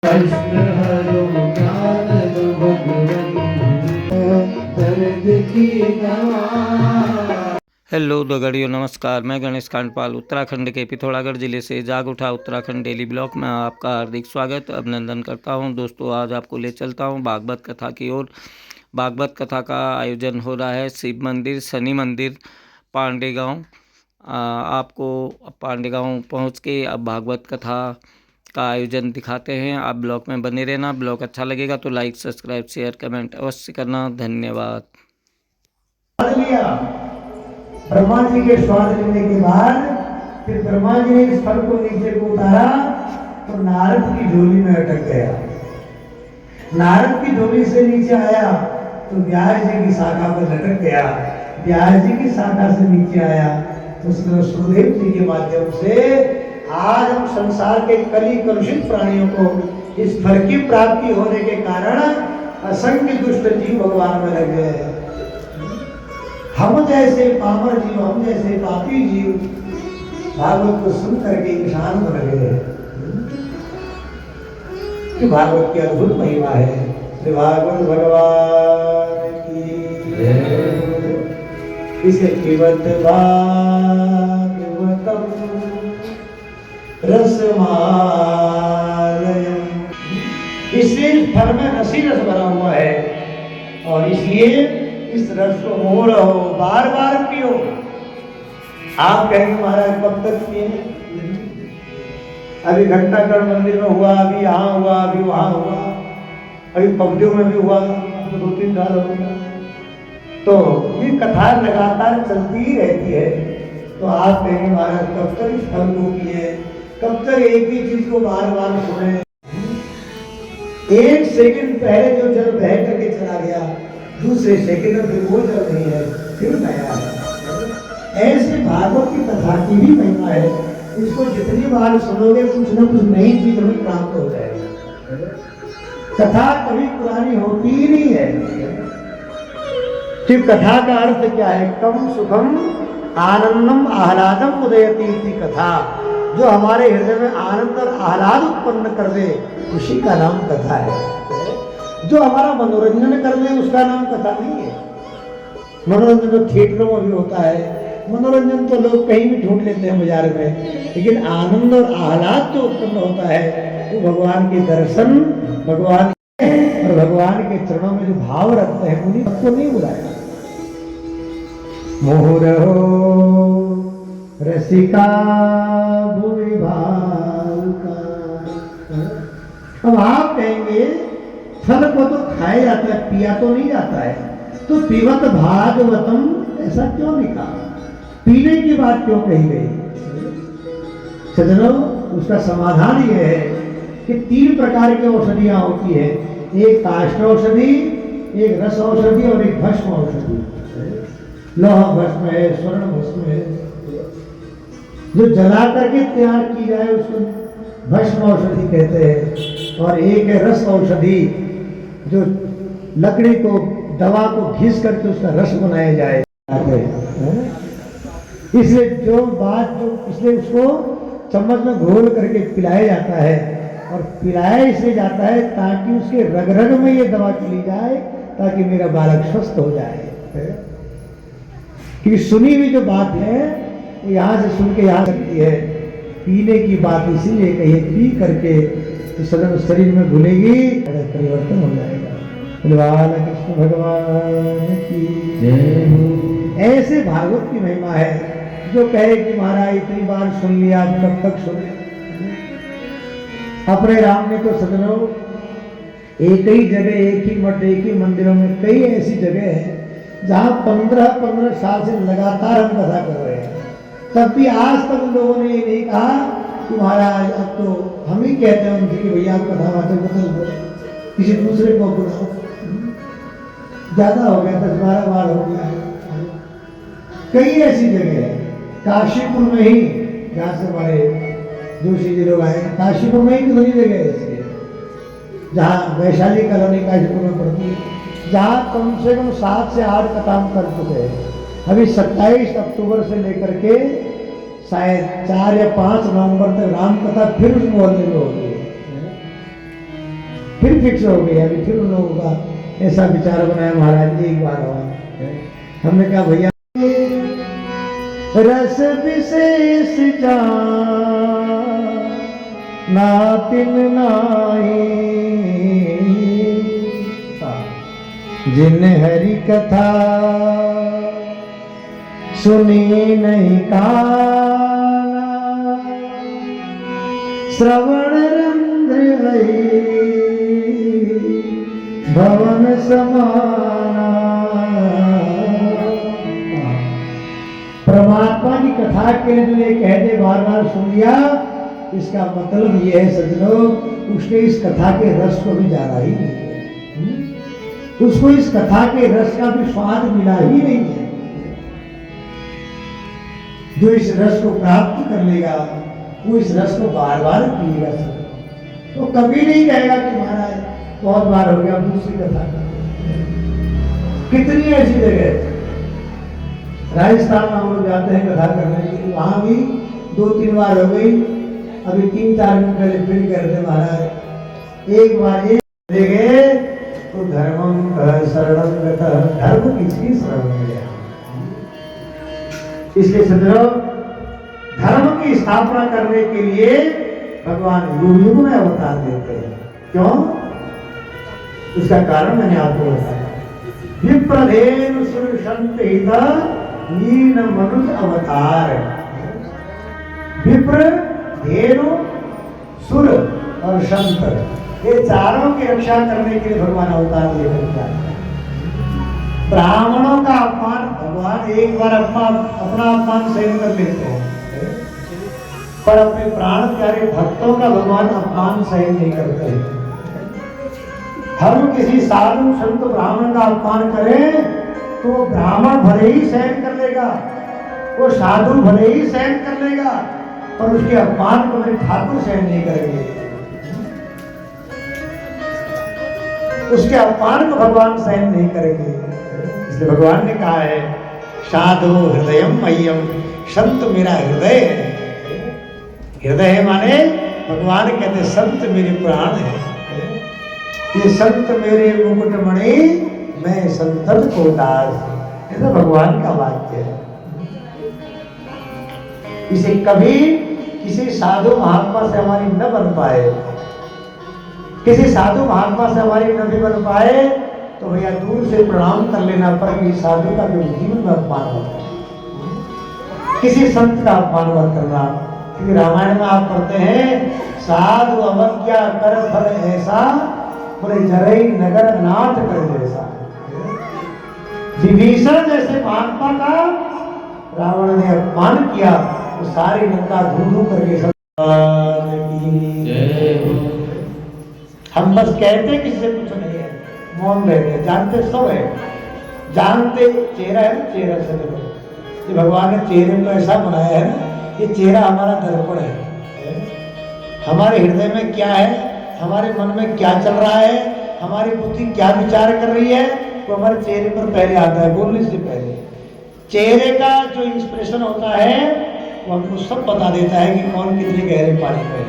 कृष्ण हरो ज्ञान दो भगवन दर्द की दवा। हेलो दगड़ियों, नमस्कार। मैं गणेश कांडपाल उत्तराखंड के पिथौरागढ़ जिले से जाग उठा उत्तराखंड डेली ब्लॉग में आपका हार्दिक स्वागत अभिनंदन करता हूं। दोस्तों, आज आपको ले चलता हूं भागवत कथा की ओर। भागवत कथा का आयोजन हो रहा है शिव मंदिर शनि मंदिर पांडे गाँव। आपको पांडे गाँव पहुँच के अब भागवत कथा का आयोजन दिखाते हैं। आप ब्लॉग में बने रहना। ब्लॉग अच्छा लगेगा तो लाइक सब्सक्राइब शेयर कमेंट अवश्य करना। धन्यवाद। ब्रह्मा जी के स्वाद लेने के बाद फिर ब्रह्मा जी ने इस फल को नीचे को उतारा तो नारद की झोली में अटक गया। नारद की झोली से नीचे आया तो व्यास जी की शाखा पर लटक गया। व्यास जी की शाखा से नीचे आया तो सुखदेव जी के माध्यम से आज हम संसार के कली कलुषित प्राणियों को इस फल की प्राप्ति होने के कारण असंख्य दुष्ट जीव भगवान में लग गए हैं। हम जैसे पामर जीव, हम जैसे पापी जीव भागवत को सुन करके शांत बन गए। कि भागवत की अद्भुत महिमा है। श्री भागवत भगवान की जय। इसे पिबत भागवतम रसमालयम। इसलिए फल में रसी रस भरा हुआ है और इसलिए इस रस को हो रहो, बार बार पियो। आप कहेंगे महाराज कब तक पिए? अभी घंटागढ़ मंदिर में हुआ, अभी यहाँ हुआ, अभी वहाँ हुआ, अभी पबडियों में भी हुआ, तो 2-3 साल हो गया। तो ये कथा लगातार चलती ही रहती है। तो आप कहेंगे महाराज कब तक इस फल को पिए, कब तक एक ही चीज को बार बार सुने? 1 सेकंड पहले जो जल बह करके चला गया, दूसरे सेकंड में फिर वो जल नहीं है, फिर नया है। ऐसे भागवत की कथा की भी महिमा है। इसको जितनी बार सुनोगे कुछ न कुछ नई चीज हमें प्राप्त हो जाएगी। कथा कभी पुरानी होती ही नहीं है। सिर्फ कथा का अर्थ क्या है? कम सुखम आनंदम आह्लादम उदयती इति कथा। जो हमारे हृदय में आनंद और आह्लाद उत्पन्न कर दे उसी का नाम कथा है। जो हमारा मनोरंजन कर दे उसका नाम कथा नहीं है। मनोरंजन तो थिएटरों में भी होता है। मनोरंजन तो लोग कहीं भी ढूंढ लेते हैं बाजार में, लेकिन आनंद और आह्लाद जो उत्पन्न होता है वो भगवान के दर्शन, भगवान और भगवान के चरणों में जो भाव रखते हैं उन्हीं सबको नहीं बुलाया। मोह रहो रसिका भुवि भावुका। अब आप कहेंगे फल को तो खाया जाता है, पिया तो नहीं जाता है, तो पिबत भागवतम ऐसा क्यों लिखा? पीने की बात क्यों कही गई? सज्जनों, उसका समाधान यह है कि 3 प्रकार की औषधियां होती है। एक काष्ठ औषधि, एक रस औषधि और एक भस्म औषधि। लोहा भस्म है, स्वर्ण भस्म है। जो जला करके तैयार की जाए उसको भस्म औषधि कहते हैं। और एक है रस औषधि, जो लकड़ी को, दवा को घिस करके उसका रस बनाया जाए। इसलिए इसलिए उसको चम्मच में घोल करके पिलाया जाता है। और पिलाया इसलिए जाता है ताकि उसके रग रग में ये दवा चली जाए, ताकि मेरा बालक स्वस्थ हो जाए। क्योंकि सुनी हुई जो बात है वो यहाँ से सुन के यहाँ सकती है। पीने की बात इसीलिए कही, पी करके तो सदन शरीर में घुलेगी, परिवर्तन हो जाएगा। भगवान कृष्ण भगवान की जय। ऐसे भागवत की महिमा है। जो कहे कि महाराज इतनी बार सुन लिया, कब तक सुने? अपने राम ने तो सदनों एक ही जगह, एक ही मठ, एक ही मंदिरों में कई ऐसी जगह है जहां 15-15 साल से लगातार हम कथा कर रहे हैं। तब भी आज तक लोगों ने ये नहीं कहा कि महाराज अब तो हम ही कहते हैं उनसे कि भैया आप कथा बातें बदल दो, किसी दूसरे को बुलाओ। ज्यादा हो गया, 10-12 बार हो गया है। कई ऐसी जगह है। काशीपुर में ही, जहाँ से हमारे जोशी जी लोग आए, काशीपुर में ही कितनी जगह है ऐसी है, जहाँ वैशाली कॉलोनी काशीपुर में पड़ती है, जहाँ कम से कम 7 से 8 कथा कर चुके हैं। अभी 27 अक्टूबर से लेकर के शायद 4 या 5 नवंबर तक राम कथा फिर उस मोहल्ले में होगी। फिर फिक्स हो गया। अभी फिर उन लोगों का ऐसा विचार बनाया महाराज जी एक बार और हमने कहा भैया रस विशेष जा नातिन नाई जिन हरि कथा सुनी नहीं काना श्रवण रंध्र भवन समाना। परमात्मा की कथा के लिए जो ये कह दे बार बार सुन लिया, इसका मतलब ये है सज्जनों, उसने इस कथा के रस को भी जाना ही नहीं है, उसको इस कथा के रस का भी स्वाद मिला ही नहीं है। जो इस रस को प्राप्त कर लेगा वो इस रस को बार बार पिएगा, तो कभी नहीं कहेगा कि महाराज बहुत बार हो गया दूसरी कथा। कितनी ऐसी जगह राजस्थान में हम लोग जाते हैं कथा करने के लिए, वहां भी 2-3 बार हो गई। अभी 3-4 दिन पहले फिर करते महाराज एक बार ये गए तो धर्मम शरणम गतः, धर्म किसकी शरण में गया। इसलिए सज्जनों धर्म की स्थापना करने के लिए भगवान युग युग में अवतार देते हैं। क्यों? उसका कारण मैंने आपको बताया। विप्रधेनु सुर संत हिता लीन मनुष्य अवतार। विप्र, धेनु, सुर और संत, ये चारों की रक्षा करने के लिए भगवान अवतार लेकर जाते हैं। ब्राह्मणों का अपमान भगवान एक बार अपना अपमान सहन कर लेते हैं, पर अपने प्राण प्यारे भक्तों का भगवान अपमान सहन नहीं करते हैं। हम किसी साधु संत ब्राह्मण का अपमान करें तो वो ब्राह्मण भले ही सहन कर लेगा, वो साधु भले ही सहन कर लेगा, पर उसके अपमान को मेरे ठाकुर सहन नहीं करेंगे। उसके अपमान को भगवान सहन नहीं करेंगे। इसलिए भगवान ने कहा है साधु हृदयम मह्यम, संत मेरा हृदय है। हृदय माने भगवान कहते संत मेरे प्राण है, ये संत मेरे मुकुटमणि मैं संतन को दास, ये तो भगवान का वाक्य है। इसे कभी किसी साधु महात्मा से हमारी न बन पाए, किसी साधु महात्मा से हमारी न भी बन पाए तो भैया दूर से प्रणाम कर लेना, पर कि साधु का जो जीवन में अपमान होता है, किसी संत का अपमान मत करना। क्योंकि रामायण में आप पढ़ते हैं साधु अवज्ञा कर फल ऐसा, बोले जरई नगर अनाथ कर जैसा। विभीषण जैसे महात्मा का रावण ने अपमान किया तो सारी लंका धू करके हम बस कहते किसी से कुछ नहीं है, मौन रहते, जानते सब है, जानते चेहरा है, चेहरा से देखो। ये भगवान ने चेहरे को ऐसा बनाया है ना, ये चेहरा हमारा दर्पण है। हमारे हृदय में क्या है, हमारे मन में क्या चल रहा है, हमारी बुद्धि क्या विचार कर रही है, वो हमारे चेहरे पर पहले आता है, बोलने से पहले। चेहरे का जो इंस्पिरेशन होता है वो हमको सब बता देता है कि कौन कितने गहरे पानी में है।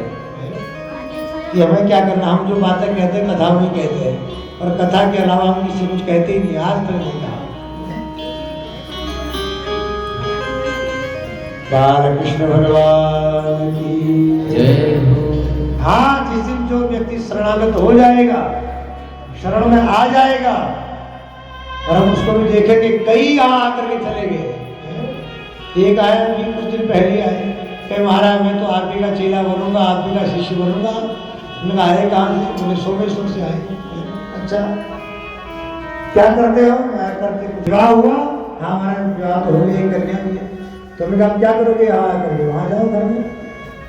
ये हमें क्या करना, हम जो बातें कहते हैं कथा में कहते हैं, और कथा के अलावा हम किसी कुछ कहते ही नहीं, आज तक नहीं कहा। बालकृष्ण भगवान की जय हो। हाँ, जिस दिन जो व्यक्ति शरणागत हो जाएगा, शरण में आ जाएगा, और हम उसको भी देखेंगे, कई यहाँ आकर के चले गए। एक आया भी कुछ दिन पहले आए, कहे महाराज मैं तो आप ही का चेला बनूंगा, आप ही का शिष्य बनूंगा। उन्होंने आए कहाँ से? बोले सोमेश्वर से आए। अच्छा, क्या करते हो? मैं करते विवाह हुआ? हाँ हमारा विवाह तो हो गया, कन्या भी है। तो हमने कहा क्या करोगे? हाँ करोगे, वहाँ जाओ घर में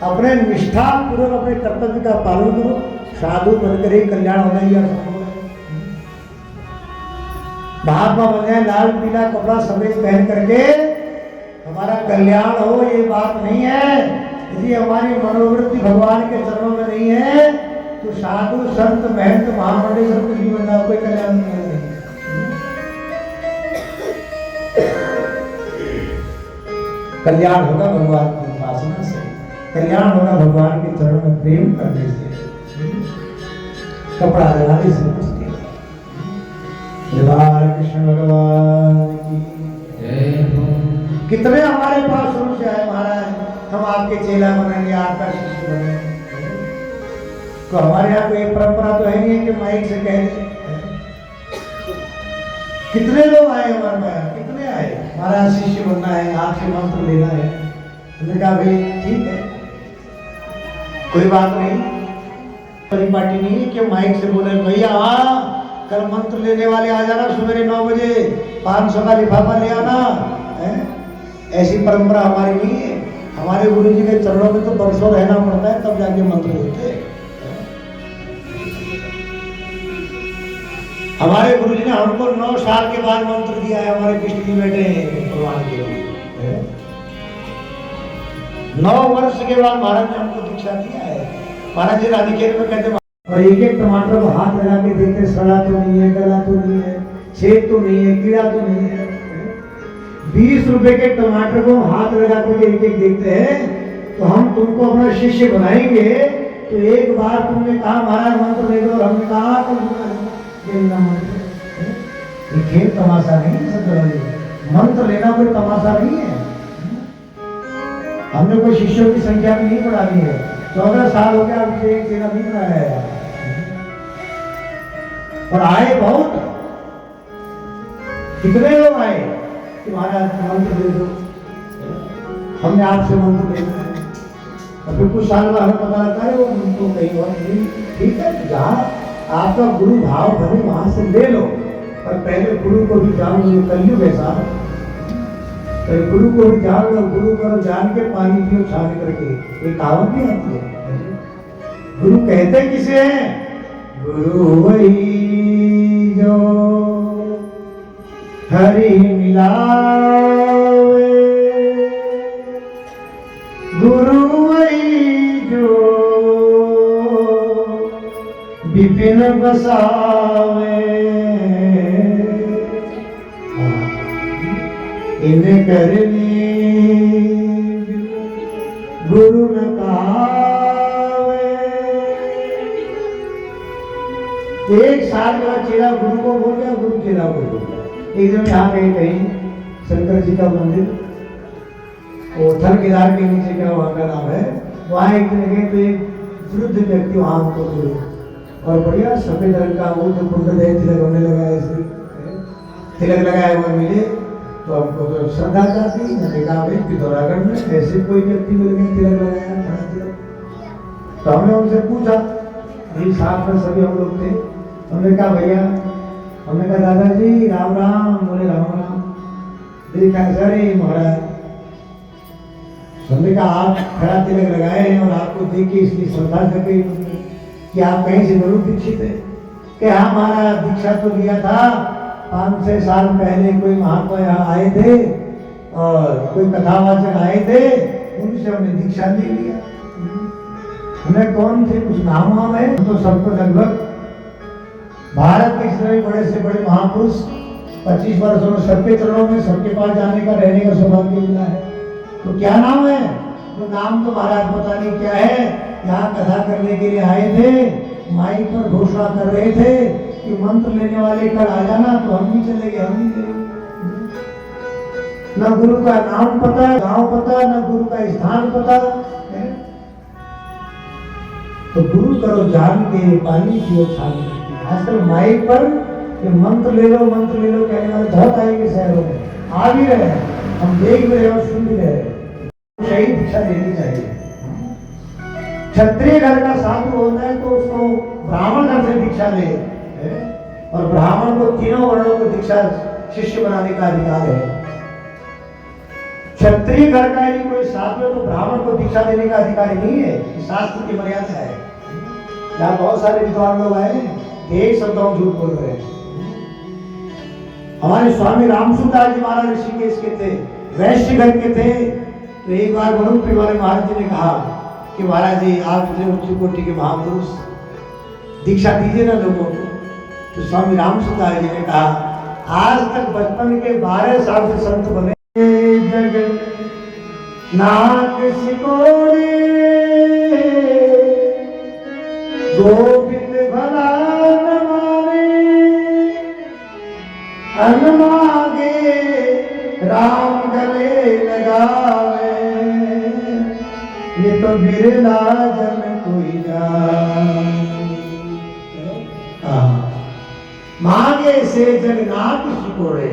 अपने निष्ठा पूर्वक अपने कर्तव्य का पालन करो, साधु बनकर ही कल्याण होना ही असंभव है। महात्मा बन जाए, लाल पीला कपड़ा सफेद पहन करके हमारा कल्याण हो, ये बात नहीं है। यदि हमारी मनोवृत्ति भगवान के चरणों में नहीं है तो साधु संत महंत महामंडलेश्वर कुछ भी बनना, कोई कल्याण नहीं है। कल्याण होगा भगवान की उपासना से, कल्याण होगा भगवान के चरणों में प्रेम करने से, कपड़ा लगाने से पूछते हैं। कृष्ण भगवान की जय हो। कितने हमारे पास शुरू से आए महाराज, हम आपके चेला बनेंगे, आपका शिष्य बनेंगे। तो हमारे यहाँ कोई परंपरा तो है नहीं कि माइक से कह दें। कितने लोग आए हमारे में, कितने आए, महाराज शिष्य बनना है, आपसे मंत्र लेना है। हमने कहा भाई ठीक है, कोई बात नहीं, परिपाटी नहीं है कि माइक से बोले भैया हाँ कल मंत्र लेने वाले आ जाना सवेरे 9 बजे, 500 का लिफाफा ले आना है। ऐसी परंपरा हमारी नहीं है। हमारे गुरु जी के चरणों में तो बरसों रहना पड़ता है, तब जाके मंत्र लेते हैं। हमारे गुरु जी ने हमको 9 साल के बाद मंत्र दिया है। हमारे कृष्ण जी बैठे हैं भगवान के लोग, 9 वर्ष के बाद महाराज ने हमको दीक्षा दिया है। महाराज जी रानीखेत में कहते और एक एक टमाटर को हाथ लगा के देखते, सड़ा तो नहीं है, गला तो नहीं है, छेद तो नहीं है, कीड़ा तो नहीं है। 20 रुपए के टमाटर को हाथ लगा के एक एक देखते हैं। तो हम तुमको अपना शिष्य बनाएंगे। तो एक बार तुमने कहा महाराज मंत्र दे दो, और हमने कहा मंत्र, खेल तमाशा नहीं है सब। मंत्र लेना कोई तमाशा नहीं है। हमने कोई शिष्यों की संख्या भी नहीं बढ़ानी है। 14 साल हो गया, अभी एक चेला नहीं बनाया है। और आए बहुत, कितने लोग आए कि महाराज मंत्र दे दो, हमने आपसे मंत्र ले लिया। और फिर कुछ साल बाद हमें पता लगता है वो तो कहीं और नहीं। ठीक है, जहाँ आपका गुरु भाव बने वहां से ले लो, पर पहले गुरु को भी जान लो। कलयुग ऐसा, तो गुरु को भी जान लो, गुरु को जान के पानी पियो छान करके, एक कहावत भी आती है। गुरु कहते किसे हैं? गुरु वही जो हरि मिलावे, गुरु वही जो विपिन बसावे, इन करनी गुरु न कहावे। एक साल का चेला गुरु को बोल गया, गुरु चेला को बोल गया। एक दिन यहाँ गए कहीं शंकर जी का मंदिर, वो थल केदार के नीचे का वहाँ का नाम है। वहाँ एक दिन गए तो एक वृद्ध व्यक्ति वहाँ हमको मिले, और बढ़िया सफेद रंग का वो जो कुंड है, तिलक होने लगा है, तिलक लगाया हुआ मिले। तो हमको तो श्रद्धा जाती, मैंने कहा भाई पिथौरागढ़ में ऐसे कोई व्यक्ति मिल गए तिलक लगाया, बड़ा तिलक। तो हमने उनसे पूछा, ये साथ में सभी हम लोग थे। हमने कहा भैया, हमने कहा दादाजी राम राम। बोले राम राम। देखा सर महाराज, हमने कहा आप खड़ा तिलक लगाए हैं और आपको देख के इसलिए श्रद्धा कर गई कि आप कहीं से जरूर दीक्षित है। कि हाँ हमारा दीक्षा तो लिया था 5-6 साल पहले, कोई महात्मा यहाँ आए थे और कोई कथावाचक आए थे, उनसे हमने दीक्षा ले लिया। हमें कौन थे, कुछ नाम वाम है तो सबको लगभग भारत के इतने बड़े से बड़े महापुरुष 25 वर्षों में सबके चरणों में, सबके पास जाने का, रहने का सौभाग्य मिला है। तो क्या नाम है? तो नाम तो महाराज पता नहीं क्या है। यहाँ कथा करने के लिए आए थे, माइक पर घोषणा कर रहे थे कि मंत्र लेने वाले कल आ जाना। तो हम भी चले गए, हम भी चले गए। न गुरु का नाम पता, गांव पता, न गुरु का स्थान पता है। तो गुरु करो जान के, पानी पियो छान के। आजकल माइक पर ये मंत्र ले लो कहने वाले बहुत आएंगे शहरों में, आ भी रहे हैं, हम देख भी रहे और सुन भी रहे हैं। सही दीक्षा लेनी चाहिए। क्षत्रिय घर का साधु होता है तो उसको ब्राह्मण घर से दीक्षा ले, और ब्राह्मण को तीनों वर्णों को दीक्षा शिष्य बनाने का अधिकार है। क्षत्रिय घर का यदि कोई साधु है तो ब्राह्मण को दीक्षा देने का अधिकार नहीं है। शास्त्र की मर्यादा है। यहाँ बहुत सारे विद्वान लोग आए, एक शब्दों झूठ बोल रहे हैं। हमारे स्वामी रामसुदास जी महाराज ऋषिकेश के थे, वैश्य घर के थे। तो एक बार वरुण वाले महाराज जी ने कहा कि महाराज जी आप इतने उच्च कोटि के महापुरुष, दीक्षा दीजिए ना लोगों को। तो स्वामी रामसुदास जी ने कहा, आज तक बचपन के 12 साल से संत बने, जग नाक सिकोड़े गोविंद भला अन मांगे राम गले लगावे, ये तो बिरला जन कोई जाने। मांगे से जगन्नाथ सिकोड़े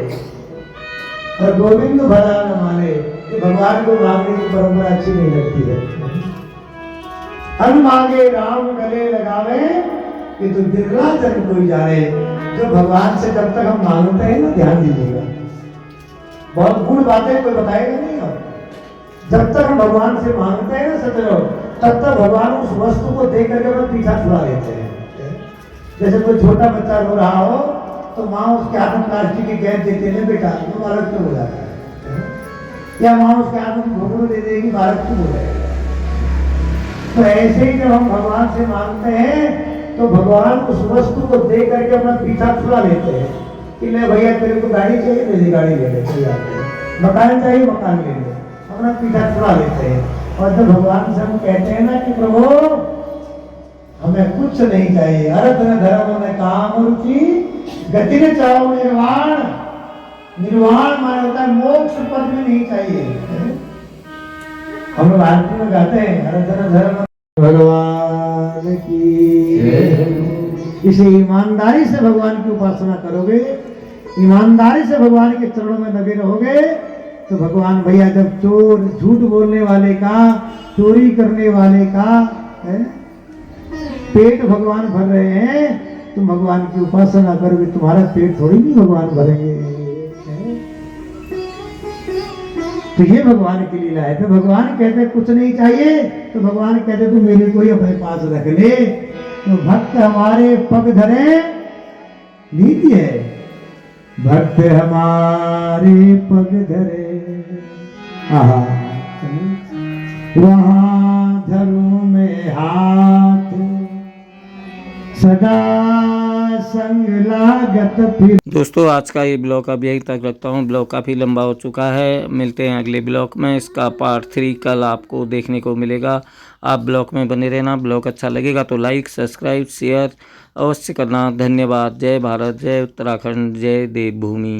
और गोविंद भला न माने। भगवान को मांगने की परंपरा अच्छी नहीं लगती है। अन मांगे राम गले लगावे, ये तो बिरला जन कोई जाने। जो भगवान से जब तक हम मांगते हैं ना, ध्यान दीजिएगा, बहुत गुण बातें कोई बताएगा नहीं। और जब तक हम भगवान से मांगते हैं ना सचलो, तब तक भगवान उस वस्तु को देख करके अपना पीछा छुड़ा लेते हैं। जैसे कोई छोटा बच्चा रो रहा हो तो माँ उसके हाथ में प्लास्टिक की गैस देते हैं, बेटा वो बालक क्यों हो जाता है, या माँ उसके हाथ में घुंघरू दे देगी, बालक क्यों हो जाएगा। तो ऐसे ही जब हम भगवान से मांगते हैं तो भगवान उस वस्तु को देख करके अपना पीछा छुड़ा लेते हैं कि ले भैया तेरे को गाड़ी चाहिए, मेरी गाड़ी ले ले, कोई बात नहीं, मकान चाहिए मकान ले ले, अपना पीछा छुड़ा लेते हैं। और जब भगवान से हम कहते हैं ना कि प्रभु हमें कुछ नहीं चाहिए, अर्थ न धर्म न काम रुचि, गति न चाहो निर्वाण, निर्वाण माने होता है मोक्ष पद में नहीं चाहिए। हम लोग आरती में गाते हैं अर्थ न धर्म भगवान की। इसे ईमानदारी से भगवान की उपासना करोगे, ईमानदारी से भगवान के चरणों में लगे रहोगे, तो भगवान भैया जब चोर, झूठ बोलने वाले का, चोरी करने वाले का पेट भगवान भर रहे हैं, तुम भगवान की उपासना करोगे, तुम्हारा पेट थोड़ी नहीं भगवान भरेंगे। तो ये भगवान की लीला है। तो भगवान कहते कुछ नहीं चाहिए, तो भगवान कहते तू मेरे को ही अपने पास रख ले। तो भक्त हमारे पग धरे, नीति है, भक्त हमारे पग धरे, वहां धरू में हाथ, सदा संग लागत फिर। दोस्तों आज का ये ब्लॉग अब यहीं तक रखता हूँ। ब्लॉग काफ़ी लंबा हो चुका है। मिलते हैं अगले ब्लॉग में। इसका पार्ट 3 कल आपको देखने को मिलेगा। आप ब्लॉग में बने रहना। ब्लॉग अच्छा लगेगा तो लाइक, सब्सक्राइब, शेयर अवश्य करना। धन्यवाद। जय भारत, जय उत्तराखंड, जय देवभूमि।